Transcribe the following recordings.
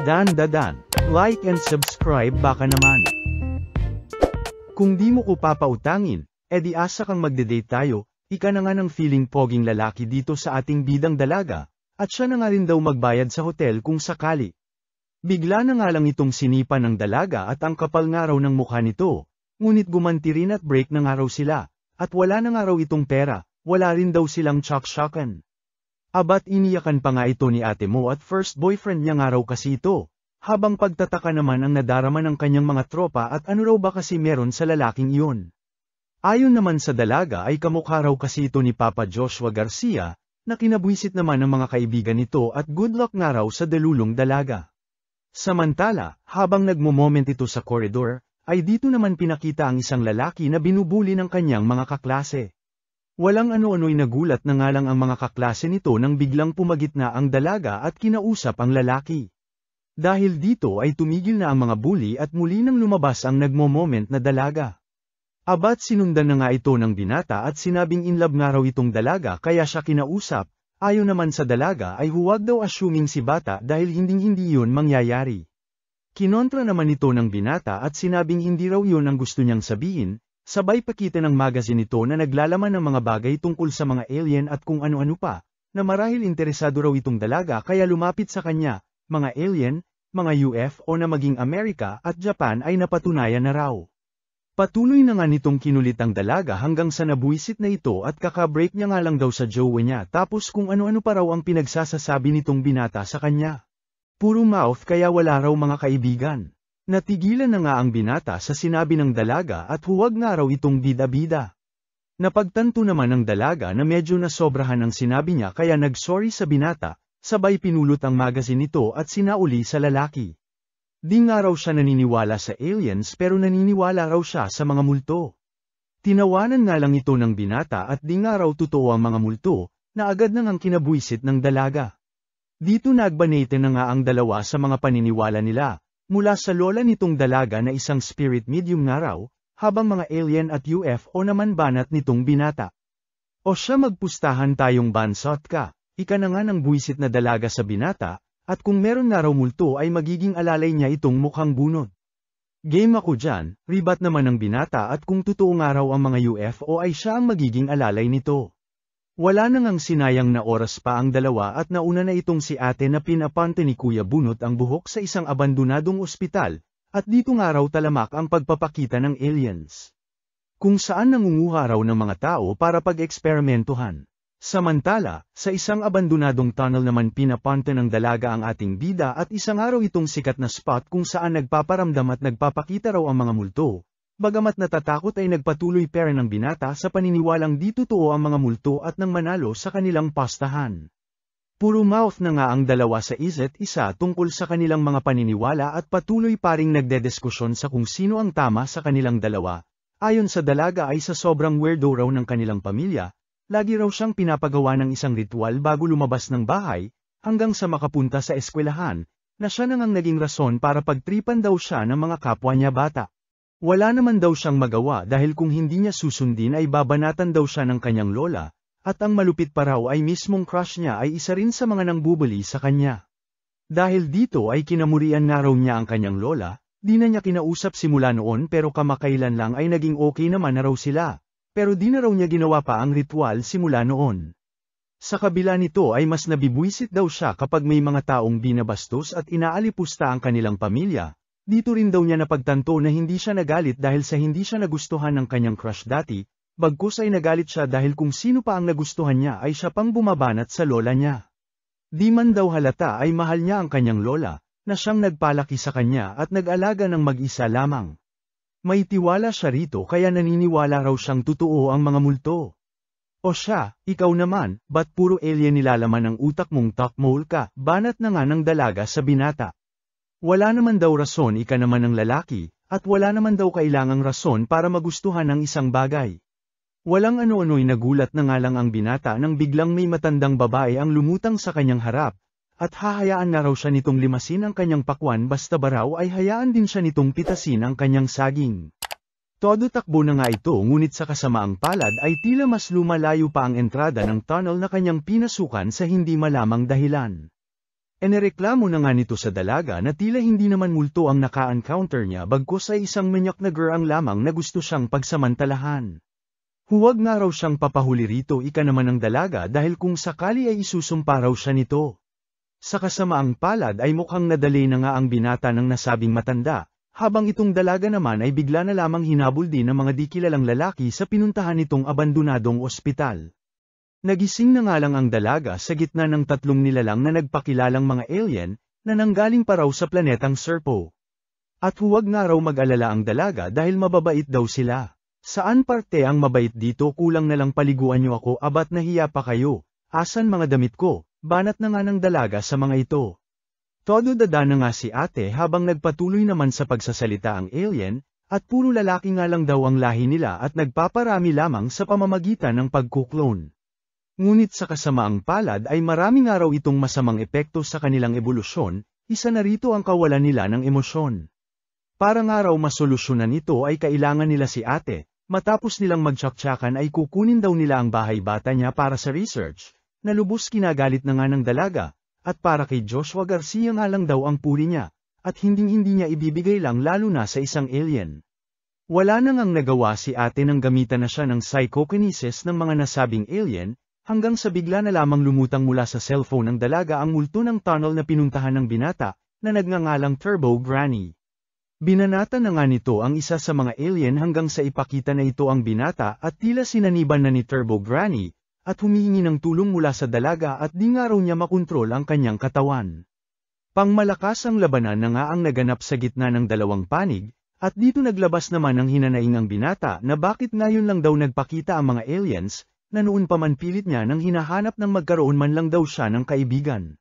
Dadan, like and subscribe baka naman. Kung di mo ko papautangin, edi asa kang magde-date tayo, ika na nga ng feeling poging lalaki dito sa ating bidang dalaga, at siya na nga rin daw magbayad sa hotel kung sakali. Bigla na nga lang itong sinipa ng dalaga at ang kapal nga raw ng mukha nito, ngunit gumanti rin at break na nga raw sila, at wala na nga raw itong pera, wala rin daw silang tsak-syakan. Abat iniyakan pa nga ito ni ate mo at first boyfriend niya nga raw kasi ito, habang pagtataka naman ang nadarama ng kanyang mga tropa at ano raw ba kasi meron sa lalaking iyon. Ayon naman sa dalaga ay kamukha raw kasi ito ni Papa Joshua Garcia, na kinabwisit naman ng mga kaibigan nito at good luck nga raw sa dalulong dalaga. Samantala, habang nagmo-moment ito sa koridor, ay dito naman pinakita ang isang lalaki na binubuli ng kanyang mga kaklase. Walang ano-ano'y nagulat na nga lang ang mga kaklase nito nang biglang pumagitna ang dalaga at kinausap ang lalaki. Dahil dito ay tumigil na ang mga bully at muli nang lumabas ang nagmo-moment na dalaga. Abat sinundan na nga ito ng binata at sinabing in love nga raw itong dalaga kaya siya kinausap, ayon naman sa dalaga ay huwag daw assuming si bata dahil hinding-hindi yun mangyayari. Kinontra naman ito ng binata at sinabing hindi raw yun ang gusto niyang sabihin, sabay pakita ng magazine ito na naglalaman ng mga bagay tungkol sa mga alien at kung ano-ano pa, na marahil interesado raw itong dalaga kaya lumapit sa kanya, mga alien, mga UFO na maging Amerika at Japan ay napatunayan na raw. Patuloy na nga nitong kinulit ang dalaga hanggang sa nabuisit na ito at kakabreak niya nga lang daw sa jowa niya tapos kung ano-ano pa raw ang pinagsasasabi nitong binata sa kanya. Puro mouth kaya wala raw mga kaibigan. Natigilan na nga ang binata sa sinabi ng dalaga at huwag nga raw itong bida-bida. Napagtanto naman ng dalaga na medyo nasobrahan ang sinabi niya kaya nag-sorry sa binata, sabay pinulot ang magazine nito at sinauli sa lalaki. Di nga raw siya naniniwala sa aliens pero naniniwala raw siya sa mga multo. Tinawanan nga lang ito ng binata at di nga raw totoo ang mga multo, na agad nang ang kinabuisit ng dalaga. Dito nagbanate na nga ang dalawa sa mga paniniwala nila. Mula sa lola nitong dalaga na isang spirit medium nga raw, habang mga alien at UFO naman banat nitong binata. O siya magpustahan tayong bansot ka, ika na nga ng buwisit na dalaga sa binata, at kung meron nga raw multo ay magiging alalay niya itong mukhang bunot. Game ako dyan, ribat naman ng binata at kung totoo nga raw ang mga UFO ay siya ang magiging alalay nito. Wala na ngang sinayang na oras pa ang dalawa at nauna na itong si ate na pinapante ni Kuya Bunot ang buhok sa isang abandonadong ospital, at dito nga raw talamak ang pagpapakita ng aliens. Kung saan nangunguha raw ng mga tao para pag-eksperimentuhan. Samantala, sa isang abandonadong tunnel naman pinapante ng dalaga ang ating bida at isang araw itong sikat na spot kung saan nagpaparamdam at nagpapakita raw ang mga multo. Bagamat natatakot ay nagpatuloy pera ng binata sa paniniwalang di totoo ang mga multo at nang manalo sa kanilang pastahan. Puro mouth na nga ang dalawa sa isa't isa tungkol sa kanilang mga paniniwala at patuloy pa ring nagdediskusyon sa kung sino ang tama sa kanilang dalawa. Ayon sa dalaga ay sa sobrang weirdo raw ng kanilang pamilya, lagi raw siyang pinapagawa ng isang ritual bago lumabas ng bahay, hanggang sa makapunta sa eskwelahan, na siya nang naging rason para pagtripan daw siya ng mga kapwa niya bata. Wala naman daw siyang magawa dahil kung hindi niya susundin ay babanatan daw siya ng kanyang lola, at ang malupit pa raw ay mismong crush niya ay isa rin sa mga nangbubuli sa kanya. Dahil dito ay kinamurian nga raw niya ang kanyang lola, di na niya kinausap simula noon pero kamakailan lang ay naging okay naman na raw sila, pero di na raw niya ginawa pa ang ritual simula noon. Sa kabila nito ay mas nabibwisit daw siya kapag may mga taong binabastos at inaalipusta ang kanilang pamilya. Dito rin daw niya napagtanto na hindi siya nagalit dahil sa hindi siya nagustuhan ng kanyang crush dati, bagkus ay nagalit siya dahil kung sino pa ang nagustuhan niya ay siya pang bumabanat sa lola niya. Di man daw halata ay mahal niya ang kanyang lola, na siyang nagpalaki sa kanya at nag-alaga ng mag-isa lamang. May tiwala siya rito kaya naniniwala raw siyang totoo ang mga multo. O siya, ikaw naman, ba't puro alien nilalaman ang utak mong takmol ka, banat na nga ng dalaga sa binata. Wala naman daw rason ika naman ng lalaki, at wala naman daw kailangang rason para magustuhan ang isang bagay. Walang ano-ano'y nagulat na nga lang ang binata nang biglang may matandang babae ang lumutang sa kanyang harap, at hahayaan na raw siya nitong limasin ang kanyang pakwan basta ba raw ay hayaan din siya nitong pitasin ang kanyang saging. Todo takbo na nga ito ngunit sa kasamaang palad ay tila mas lumalayo pa ang entrada ng tunnel na kanyang pinasukan sa hindi malamang dahilan. Nireklamo na nga nito sa dalaga na tila hindi naman multo ang naka-encounter niya bagkus ay isang manyak na girang lamang na gusto siyang pagsamantalahan. Huwag nga raw siyang papahuli rito ika naman ng dalaga dahil kung sakali ay isusumpa raw siya nito. Sa kasamaang palad ay mukhang nadali na nga ang binata ng nasabing matanda, habang itong dalaga naman ay bigla na lamang hinabol din ng mga di kilalang lalaki sa pinuntahan nitong abandonadong ospital. Nagising na nga lang ang dalaga sa gitna ng tatlong nilalang na nagpakilalang mga alien, na nanggaling pa raw sa planetang Serpo. At huwag nga raw mag-alala ang dalaga dahil mababait daw sila. Saan parte ang mabait dito, kulang na lang paliguan niyo ako, abat nahiya pa kayo, asan mga damit ko, banat na nga ng dalaga sa mga ito. Todo dada na nga si ate habang nagpatuloy naman sa pagsasalita ang alien, at puro lalaki nga lang daw ang lahi nila at nagpaparami lamang sa pamamagitan ng pagkuklone. Ngunit sa kasamaang palad ay marami nga raw itong masamang epekto sa kanilang ebolusyon, isa na rito ang kawalan nila ng emosyon. Para nga raw masolusyonan ito ay kailangan nila si ate, matapos nilang magtsaktsakan ay kukunin daw nila ang bahay bata niya para sa research, na lubos kinagalit na nga ng dalaga, at para kay Joshua Garcia nga lang daw ang puri niya, at hinding-hindi niya ibibigay lang lalo na sa isang alien. Wala na ngang nagawa si ate nang gamitan na siya ng psychokinesis ng mga nasabing alien, hanggang sa bigla na lamang lumutang mula sa cellphone ng dalaga ang multo ng tunnel na pinuntahan ng binata, na nagngangalang Turbo Granny. Binanata na nga nito ang isa sa mga alien hanggang sa ipakita na ito ang binata at tila sinaniban na ni Turbo Granny, at humihingi ng tulong mula sa dalaga at di nga raw niya makontrol ang kanyang katawan. Pangmalakas ang labanan na nga ang naganap sa gitna ng dalawang panig, at dito naglabas naman ang hinanaing ang binata na bakit ngayon lang daw nagpakita ang mga aliens, na noon pa man pilit niya nang hinahanap ng magkaroon man lang daw siya ng kaibigan.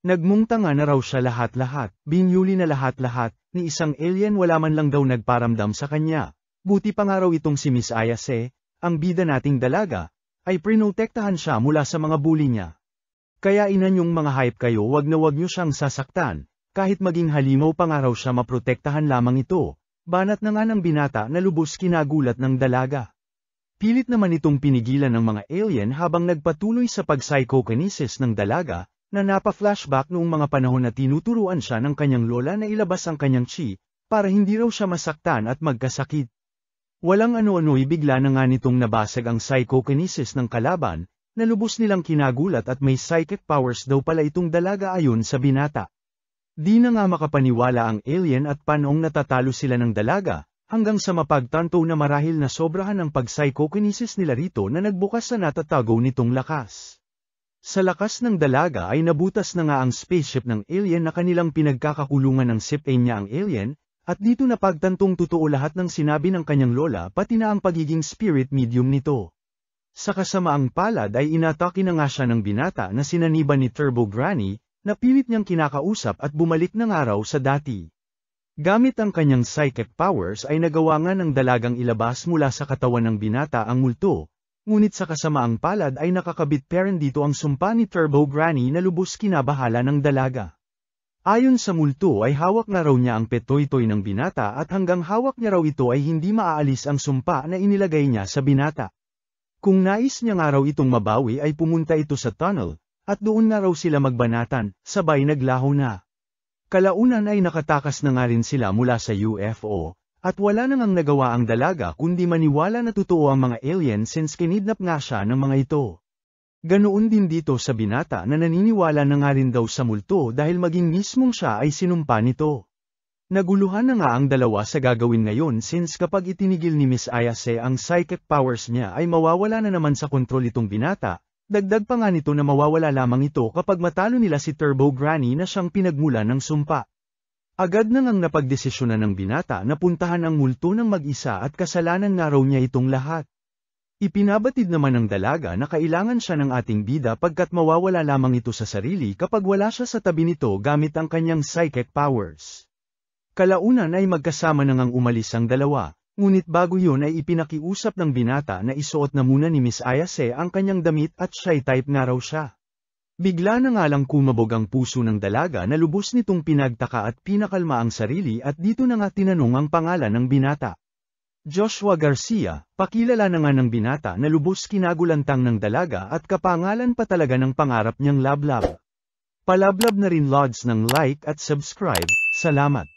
Nagmungtanga na raw siya lahat-lahat, binyuli na lahat-lahat, ni isang alien wala man lang daw nagparamdam sa kanya. Buti pa nga raw itong si Miss Ayase, ang bida nating dalaga, ay prinotektahan siya mula sa mga bully niya. Kaya inanyong mga hype kayo, wag na wag niyo siyang sasaktan, kahit maging halimaw pa nga raw siya maprotektahan lamang ito, banat na nga ng binata na lubos kinagulat ng dalaga. Pilit naman itong pinigilan ng mga alien habang nagpatuloy sa pag-psychokinesis ng dalaga, na napa-flashback noong mga panahon na tinuturuan siya ng kanyang lola na ilabas ang kanyang chi, para hindi raw siya masaktan at magkasakit. Walang ano-ano'y bigla na nga nitong nabasag ang psychokinesis ng kalaban, na lubos nilang kinagulat at may psychic powers daw pala itong dalaga ayon sa binata. Di na nga makapaniwala ang alien at panong natatalo sila ng dalaga, hanggang sa mapagtanto na marahil na sobrahan ang pag-psychokinesis nila rito na nagbukas sa natatago nitong lakas. Sa lakas ng dalaga ay nabutas na nga ang spaceship ng alien na kanilang pinagkakakulungan ng sip-a niya ang alien, at dito napagtantong totoo lahat ng sinabi ng kanyang lola pati na ang pagiging spirit medium nito. Sa kasamaang palad ay inatake na nga siya ng binata na sinaniban ni Turbo Granny, na pilit niyang kinakausap at bumalik ng araw sa dati. Gamit ang kanyang psychic powers ay nagawa nga ng dalagang ilabas mula sa katawan ng binata ang multo, ngunit sa kasamaang palad ay nakakabit pa rin dito ang sumpa ni Turbo Granny na lubos kinabahala ng dalaga. Ayon sa multo ay hawak na raw niya ang petoy-toy ng binata at hanggang hawak niya raw ito ay hindi maaalis ang sumpa na inilagay niya sa binata. Kung nais niya nga raw itong mabawi ay pumunta ito sa tunnel, at doon na raw sila magbanatan, sabay naglaho na. Kalaunan ay nakatakas na nga rin sila mula sa UFO, at wala na ngang nagawa ang dalaga kundi maniwala na totoo ang mga alien since kinidnap nga siya ng mga ito. Ganoon din dito sa binata na naniniwala na nga rin daw sa multo dahil maging mismong siya ay sinumpa nito. Naguluhan na nga ang dalawa sa gagawin ngayon since kapag itinigil ni Miss Ayase ang psychic powers niya ay mawawala na naman sa kontrol itong binata. Dagdag pa nga nito na mawawala lamang ito kapag matalo nila si Turbo Granny na siyang pinagmula ng sumpa. Agad na ngang napagdesisyonan ng binata na puntahan ang multo ng mag-isa at kasalanan nga raw niya itong lahat. Ipinabatid naman ng dalaga na kailangan siya ng ating bida pagkat mawawala lamang ito sa sarili kapag wala siya sa tabi nito gamit ang kanyang psychic powers. Kalaunan ay magkasama na ngang umalis ang dalawa. Ngunit bago yun ay ipinakiusap ng binata na isuot na muna ni Miss Ayase ang kanyang damit at shy type nga raw siya. Bigla na nga lang kumabog ang puso ng dalaga na lubos nitong pinagtaka at pinakalma ang sarili at dito na nga tinanong ang pangalan ng binata. Joshua Garcia, pakilala na nga ng binata na lubos kinagulantang ng dalaga at kapangalan pa talaga ng pangarap niyang lablab. Palablab na rin Lods ng like at subscribe, salamat.